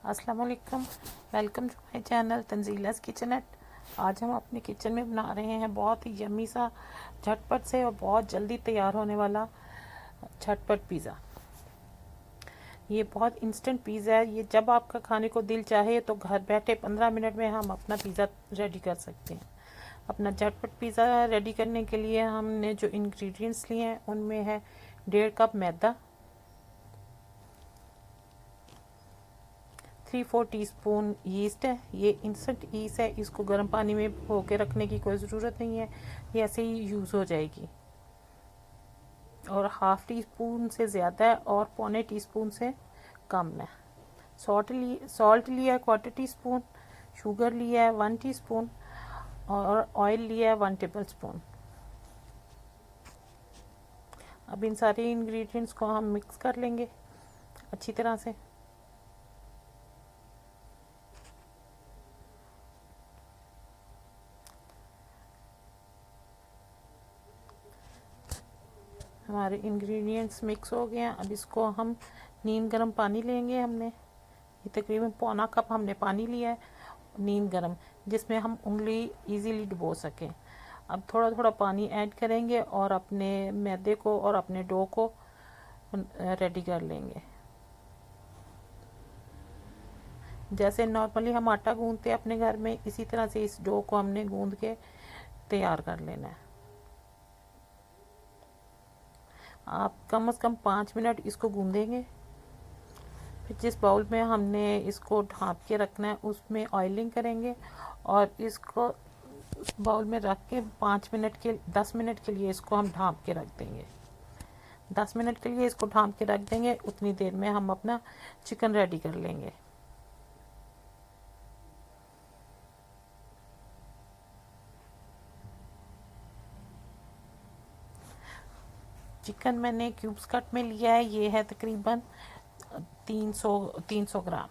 अस्सलाम वालेकुम। Welcome to my channel Tanzila's kitchen. आज हम अपने किचन में बना रहे हैं बहुत ही यम्मी सा झटपट से और बहुत जल्दी तैयार होने वाला झटपट पिज़्ज़ा। ये बहुत इंस्टेंट पिज़्ज़ा है। ये जब आपका खाने को दिल चाहे तो घर बैठे 15 मिनट में हम अपना पिज़्ज़ा रेडी कर सकते हैं। अपना झटपट पिज़्ज़ा रेडी करने के लिए हमने जो इंग्रेडिएंट्स लिए हैं उनमें है 1.5 कप मैदा, 3-4 टीस्पून यीस्ट है। ये इंस्टेंट यीस्ट है, इसको गर्म पानी में भिगो के रखने की कोई ज़रूरत नहीं है, ये ऐसे ही यूज़ हो जाएगी। और हाफ़ टी स्पून से ज़्यादा है और पौने टीस्पून से कम है। सॉल्ट लिया है 1/4 टीस्पून, शुगर लिया है 1 टीस्पून और ऑयल लिया है 1 टेबल स्पून। अब इन सारे इंग्रेडिएंट्स को हम मिक्स कर लेंगे अच्छी तरह से। हमारे इंग्रेडिएंट्स मिक्स हो गए हैं। अब इसको हम नीम गर्म पानी लेंगे। हमने ये तकरीबन पौना कप हमने पानी लिया है नीम गर्म, जिसमें हम उंगली इजीली डुबो सकें। अब थोड़ा थोड़ा पानी ऐड करेंगे और अपने मैदे को और अपने डो को रेडी कर लेंगे। जैसे नॉर्मली हम आटा गूंदते हैं अपने घर में, इसी तरह से इस डो को हमने गूंद के तैयार कर लेना है। आप कम से कम 5 मिनट इसको गूंदेंगे। फिर जिस बाउल में हमने इसको ढाँप के रखना है उसमें ऑयलिंग करेंगे और इसको उस बाउल में रख के 10 मिनट के लिए इसको हम ढाँप के रख देंगे। 10 मिनट के लिए इसको ढाँप के रख देंगे। उतनी देर में हम अपना चिकन रेडी कर लेंगे। चिकन मैंने क्यूब्स कट में लिया है। ये है तकरीबन 300 ग्राम।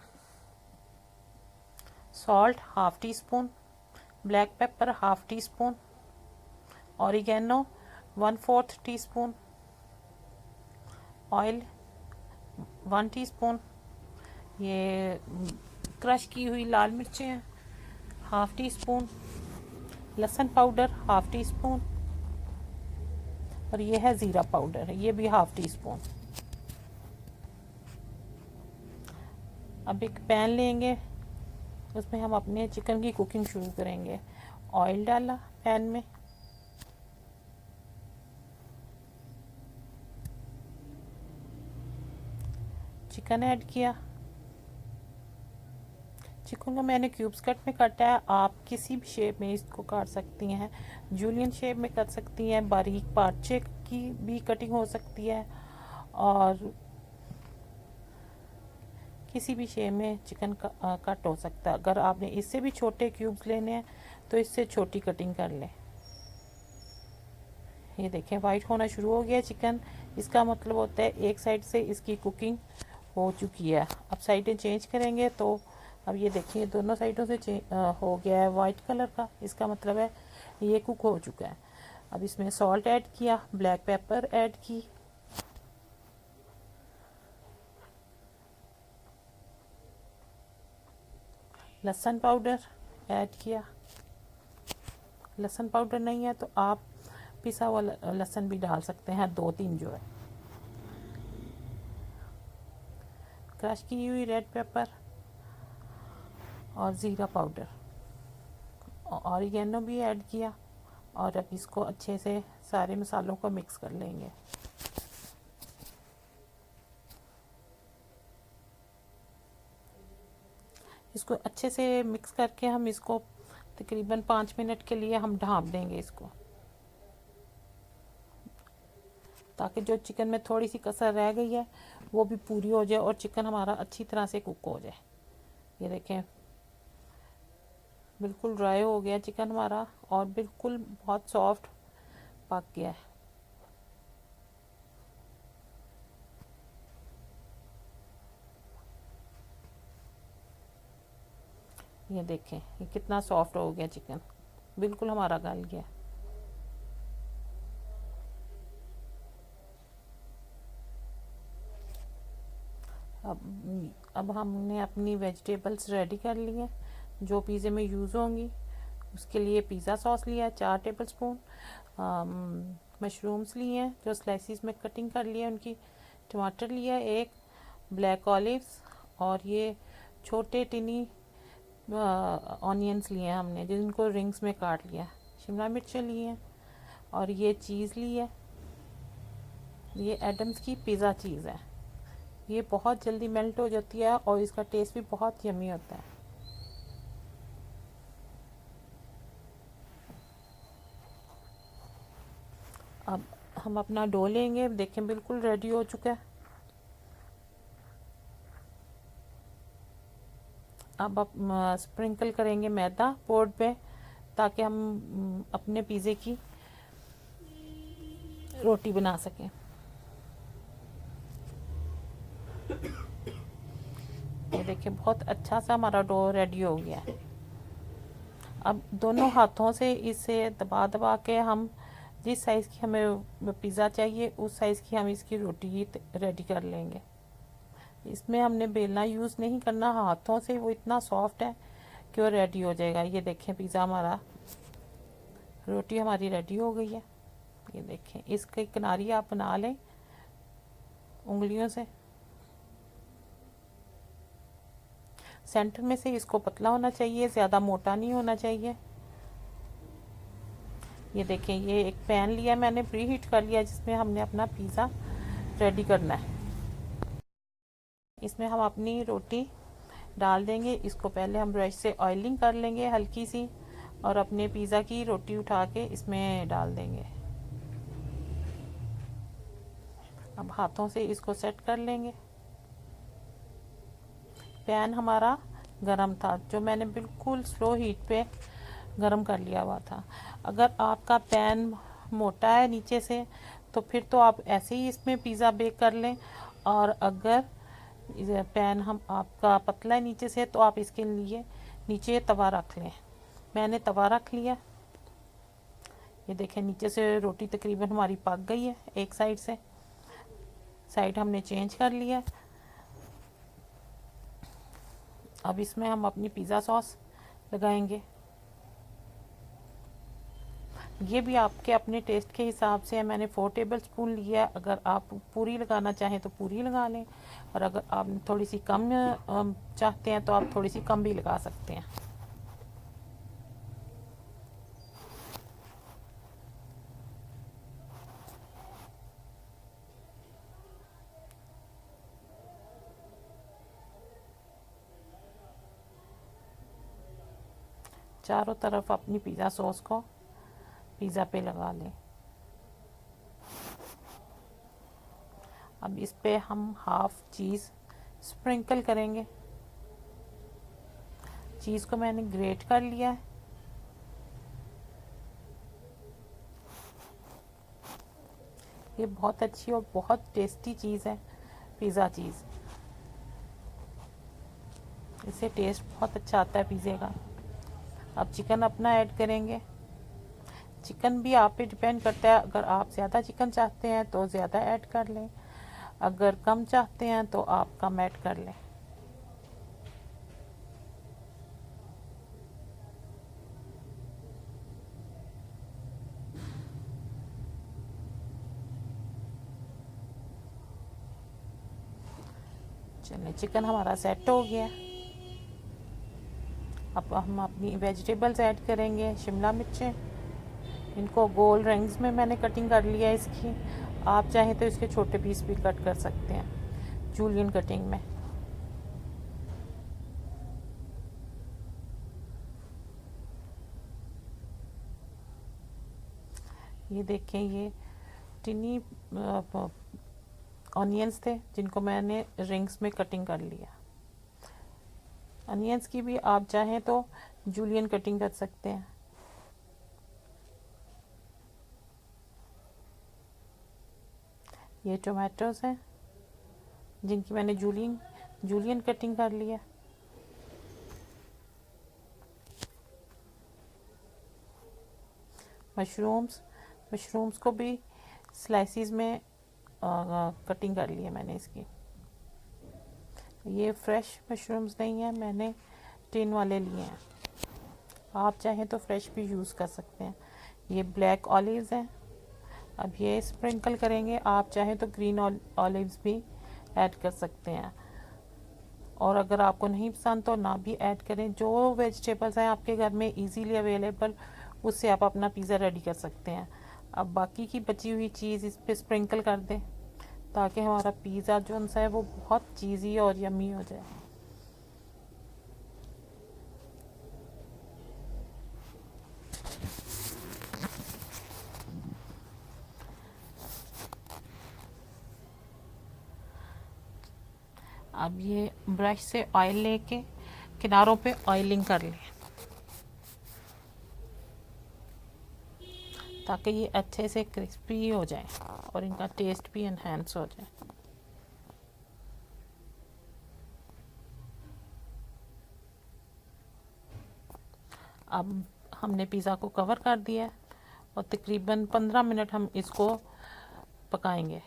Salt half teaspoon, black pepper half teaspoon, oregano 1/4 teaspoon, oil 1 teaspoon, ये क्रश की हुई लाल मिर्चें हैं हाफ़ टी स्पून, लहसुन पाउडर हाफ़ टी स्पून और ये है ज़ीरा पाउडर, ये भी हाफ़ टी स्पून। अब एक पैन लेंगे, उसमें हम अपने चिकन की कुकिंग शुरू करेंगे। ऑयल डाला पैन में, चिकन ऐड किया। चिकन को मैंने क्यूब्स कट में काटा है। आप किसी भी शेप में इसको काट सकती हैं, जूलियन शेप में कर सकती हैं, बारीक पार्चे की भी कटिंग हो सकती है और किसी भी शेप में चिकन का कट हो सकता है। अगर आपने इससे भी छोटे क्यूब्स लेने हैं तो इससे छोटी कटिंग कर लें। ये देखें वाइट होना शुरू हो गया चिकन, इसका मतलब होता है एक साइड से इसकी कुकिंग हो चुकी है। अब साइडें चेंज करेंगे तो अब ये देखिए दोनों साइडों से हो गया है वाइट कलर का, इसका मतलब है ये कुक हो चुका है। अब इसमें सॉल्ट ऐड किया, ब्लैक पेपर ऐड की, लहसुन पाउडर ऐड किया। लहसुन पाउडर नहीं है तो आप पिसा हुआ लहसुन भी डाल सकते हैं, 2-3 जो है। क्रश की हुई रेड पेपर और ज़ीरा पाउडर, ऑरिगेनो भी ऐड किया और अब इसको अच्छे से सारे मसालों को मिक्स कर लेंगे। इसको अच्छे से मिक्स करके हम इसको तकरीबन 5 मिनट के लिए हम ढाँप देंगे इसको, ताकि जो चिकन में थोड़ी सी कसर रह गई है वो भी पूरी हो जाए और चिकन हमारा अच्छी तरह से कुक हो जाए। ये देखें बिल्कुल ड्राई हो गया चिकन हमारा और बिल्कुल बहुत सॉफ्ट पक गया है। ये देखें ये कितना सॉफ्ट हो गया चिकन, बिल्कुल हमारा गल गया। अब अब हमने अपनी वेजिटेबल्स रेडी कर ली हैं जो पिज़्ज़े में यूज़ होंगी। उसके लिए पिज़्ज़ा सॉस लिया है 4 टेबलस्पून, मशरूम्स लिए हैं जो स्लाइसिस में कटिंग कर लिए उनकी, टमाटर लिया है एक, ब्लैक ऑलिव्स और ये छोटे टिनी ऑनियंस लिए हैं हमने जिनको रिंग्स में काट लिया, शिमला मिर्चें लिए हैं और ये चीज़ ली है, ये एडम्स की पिज़्ज़ा चीज़ है। ये बहुत जल्दी मेल्ट हो जाती है और इसका टेस्ट भी बहुत यमी होता है। अब हम अपना डो लेंगे, देखें बिल्कुल रेडी हो चुका है। अब स्प्रिंकल करेंगे मैदा बोर्ड पे ताकि हम अपने पिज़्ज़े की रोटी बना सकें। ये देखिए बहुत अच्छा सा हमारा डो रेडी हो गया है। अब दोनों हाथों से इसे दबा दबा के हम जिस साइज़ की हमें पिज़्ज़ा चाहिए उस साइज़ की हम इसकी रोटी रेडी कर लेंगे। इसमें हमने बेलना यूज़ नहीं करना, हाथों से वो इतना सॉफ्ट है कि वो रेडी हो जाएगा। ये देखें पिज़्ज़ा हमारा, रोटी हमारी रेडी हो गई है। ये देखें इसकी किनारी आप बना लें उंगलियों से, सेंटर में से इसको पतला होना चाहिए, ज़्यादा मोटा नहीं होना चाहिए। ये देखें ये एक पैन लिया मैंने, प्री हीट कर लिया जिसमें हमने अपना पिज़्ज़ा रेडी करना है। इसमें हम अपनी रोटी डाल देंगे, इसको पहले हम ब्रश से ऑयलिंग कर लेंगे हल्की सी और अपने पिज़्ज़ा की रोटी उठा के इसमें डाल देंगे। अब हाथों से इसको सेट कर लेंगे। पैन हमारा गरम था जो मैंने बिल्कुल स्लो हीट पे गरम कर लिया हुआ था। अगर आपका पैन मोटा है नीचे से तो फिर तो आप ऐसे ही इसमें पिज़्ज़ा बेक कर लें, और अगर पैन हम आपका पतला है नीचे से तो आप इसके लिए नीचे तवा रख लें। मैंने तवा रख लिया। ये देखें नीचे से रोटी तकरीबन हमारी पक गई है, एक साइड से साइड हमने चेंज कर लिया। अब इसमें हम अपनी पिज़्ज़ा सॉस लगाएंगे। ये भी आपके अपने टेस्ट के हिसाब से है, मैंने 4 टेबलस्पून लिया। अगर आप पूरी लगाना चाहें तो पूरी लगा लें, और अगर आप थोड़ी सी कम चाहते हैं तो आप थोड़ी सी कम भी लगा सकते हैं। चारों तरफ अपनी पिज़्ज़ा सॉस को पिज़्ज़ा पे लगा लें। अब इस पे हम हाफ चीज़ स्प्रिंकल करेंगे। चीज़ को मैंने ग्रेट कर लिया है। ये बहुत अच्छी और बहुत टेस्टी चीज़ है पिज़्ज़ा चीज़, इससे टेस्ट बहुत अच्छा आता है पिज़्ज़े का। अब चिकन अपना ऐड करेंगे। चिकन भी आप पे डिपेंड करता है, अगर आप ज़्यादा चिकन चाहते हैं तो ज़्यादा ऐड कर लें, अगर कम चाहते हैं तो आप कम ऐड कर लें। चलिए चिकन हमारा सेट हो गया। अब हम अपनी वेजिटेबल्स ऐड करेंगे। शिमला मिर्चें, इनको गोल रिंग्स में मैंने कटिंग कर लिया है इसकी। आप चाहें तो इसके छोटे पीस भी कट कर सकते हैं जूलियन कटिंग में। ये देखें ये टिनी ऑनियंस थे जिनको मैंने रिंग्स में कटिंग कर लिया। अनियंस की भी आप चाहें तो जूलियन कटिंग कर सकते हैं। ये टोमेटोज हैं जिनकी मैंने जूलियन कटिंग कर लिया। मशरूम्स को भी स्लाइसिस में कटिंग कर लिया मैंने इसकी। ये फ्रेश मशरूम्स नहीं है, मैंने टिन वाले लिए हैं। आप चाहें तो फ्रेश भी यूज़ कर सकते हैं। ये ब्लैक ऑलिव्स हैं, अब ये स्प्रिंकल करेंगे। आप चाहें तो ग्रीन ऑलिव्स भी ऐड कर सकते हैं, और अगर आपको नहीं पसंद तो ना भी ऐड करें। जो वेजिटेबल्स हैं आपके घर में इजीली अवेलेबल, उससे आप अपना पिज़्ज़ा रेडी कर सकते हैं। अब बाकी की बची हुई चीज़ इस पर स्प्रिंकल कर दें, ताकि हमारा पिज़्ज़ा जो है वो बहुत चीज़ी और यम्मी हो जाए। अब ये ब्रश से ऑयल लेके किनारों पे ऑयलिंग कर लें, ताकि ये अच्छे से क्रिस्पी हो जाए और इनका टेस्ट भी इन्हेंस हो जाए। अब हमने पिज़्ज़ा को कवर कर दिया है और तकरीबन 15 मिनट हम इसको पकाएंगे।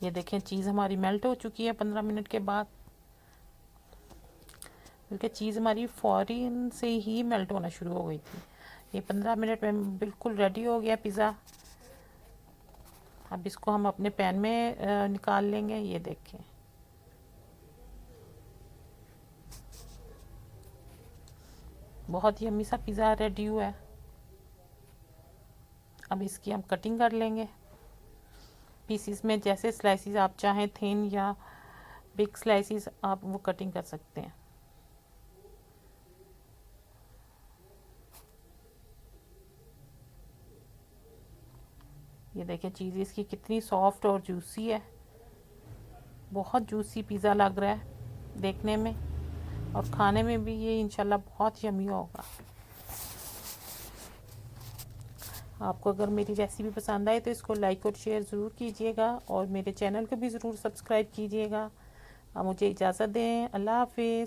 ये देखें चीज़ हमारी मेल्ट हो चुकी है 15 मिनट के बाद, बल्कि चीज़ हमारी फ़ौरन से ही मेल्ट होना शुरू हो गई थी। ये 15 मिनट में बिल्कुल रेडी हो गया पिज़्ज़ा। अब इसको हम अपने पैन में निकाल लेंगे। ये देखें, बहुत ही यम्मी सा पिज़्ज़ा रेडी हुआ है। अब इसकी हम कटिंग कर लेंगे पीसीस में, जैसे स्लाइसिस आप चाहें, थिन या बिग स्लाइसिस आप वो कटिंग कर सकते हैं। ये देखिए चीज़ इसकी कितनी सॉफ्ट और जूसी है, बहुत जूसी पिज़्ज़ा लग रहा है देखने में, और खाने में भी ये इंशाल्लाह बहुत यम्मी होगा। आपको अगर मेरी रेसिपी पसंद आए तो इसको लाइक और शेयर ज़रूर कीजिएगा, और मेरे चैनल को भी ज़रूर सब्सक्राइब कीजिएगा। अब मुझे इजाज़त दें, अल्लाह हाफिज़।